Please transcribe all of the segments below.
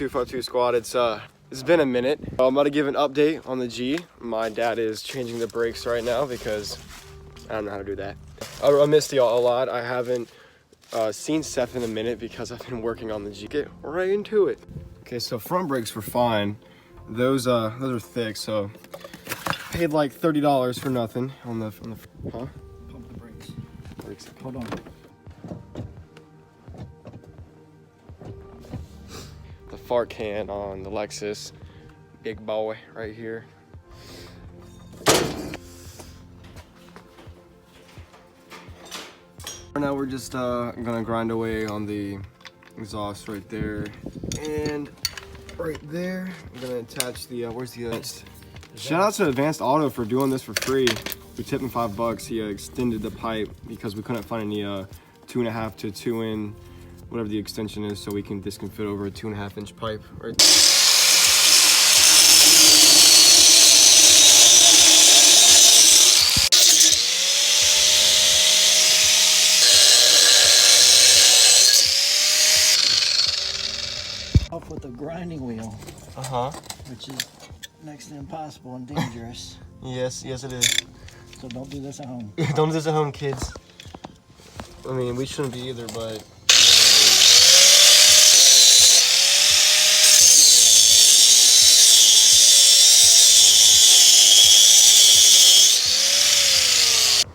252 squad, it's been a minute. I'm about to give an update on the G. My dad is changing the brakes right now because I don't know how to do that. I missed y'all a lot. I haven't seen Seth in a minute because I've been working on the G. Get right into it. Okay, so front brakes were fine. Those are thick, so paid like $30 for nothing on the huh? Pump the brakes. Hold on. The fart can on the Lexus, big boy right here. Right now we're just gonna grind away on the exhaust right there, and right there I'm gonna attach the where's the advanced. Shout out to Advanced Auto for doing this for free. We tipped him $5. He extended the pipe because we couldn't find any 2.5 to 2 in, whatever the extension is, so this can fit over a 2.5 inch pipe right there. Off with the grinding wheel. Which is next to impossible and dangerous. Yes it is. So don't do this at home. Don't do this at home, kids. I mean, we shouldn't be either, but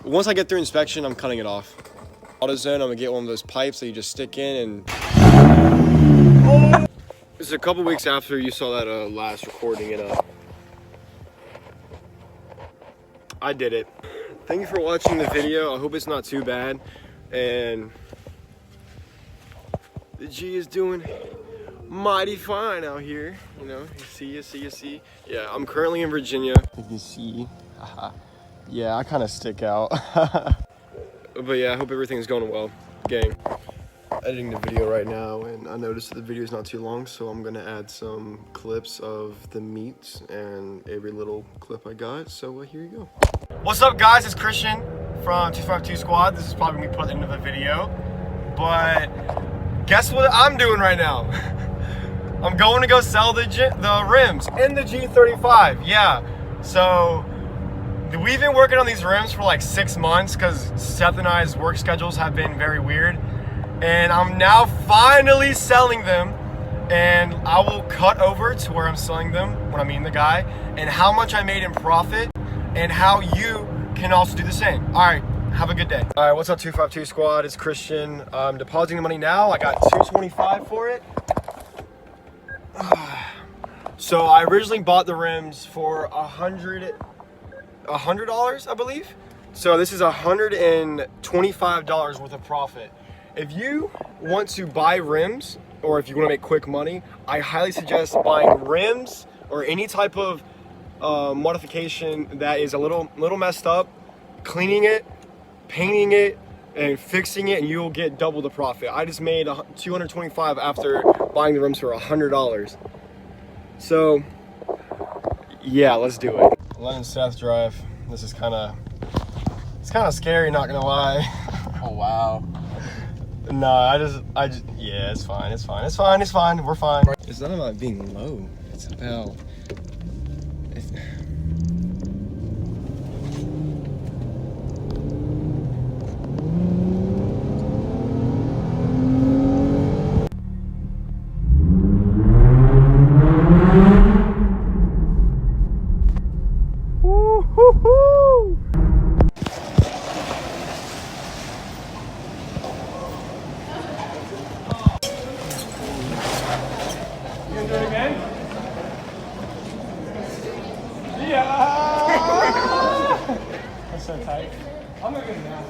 once I get through inspection, I'm cutting it off. AutoZone, I'm gonna get one of those pipes that you just stick in and... This is a couple weeks after you saw that last recording, and I did it. Thank you for watching the video. I hope it's not too bad. And the G is doing mighty fine out here. You know, you see. Yeah, I'm currently in Virginia. If you see, yeah, I kind of stick out. But yeah, I hope everything's going well, gang. Editing the video right now, and I noticed that the video is not too long, so I'm gonna add some clips of the meat and every little clip I got. So here you go. What's up, guys? It's Christian from 252 Squad. This is probably gonna be put at the end of the video, but guess what I'm doing right now? I'm going to go sell the rims in the G35. Yeah, so we've been working on these rims for like 6 months because Seth and I's work schedules have been very weird. And I'm now finally selling them, and I will cut over to where I'm selling them when I'm meeting the guy, and how much I made in profit, and how you can also do the same. All right, have a good day. All right, what's up, 252 Squad? It's Christian. I'm depositing the money now. I got $225 for it. So I originally bought the rims for $100, I believe. So this is $125 worth of profit. If you want to buy rims, or if you want to make quick money, I highly suggest buying rims or any type of modification that is a little messed up, cleaning it, painting it, and fixing it, and you'll get double the profit. I just made $225 after buying the rims for $100. So yeah, let's do it. Letting Seth drive. This is it's kind of scary, not gonna lie. Oh wow. No, I just, yeah, it's fine, we're fine. It's not about being low, it's about, woo-hoo-hoo! That's so tight. I'm not gonna now.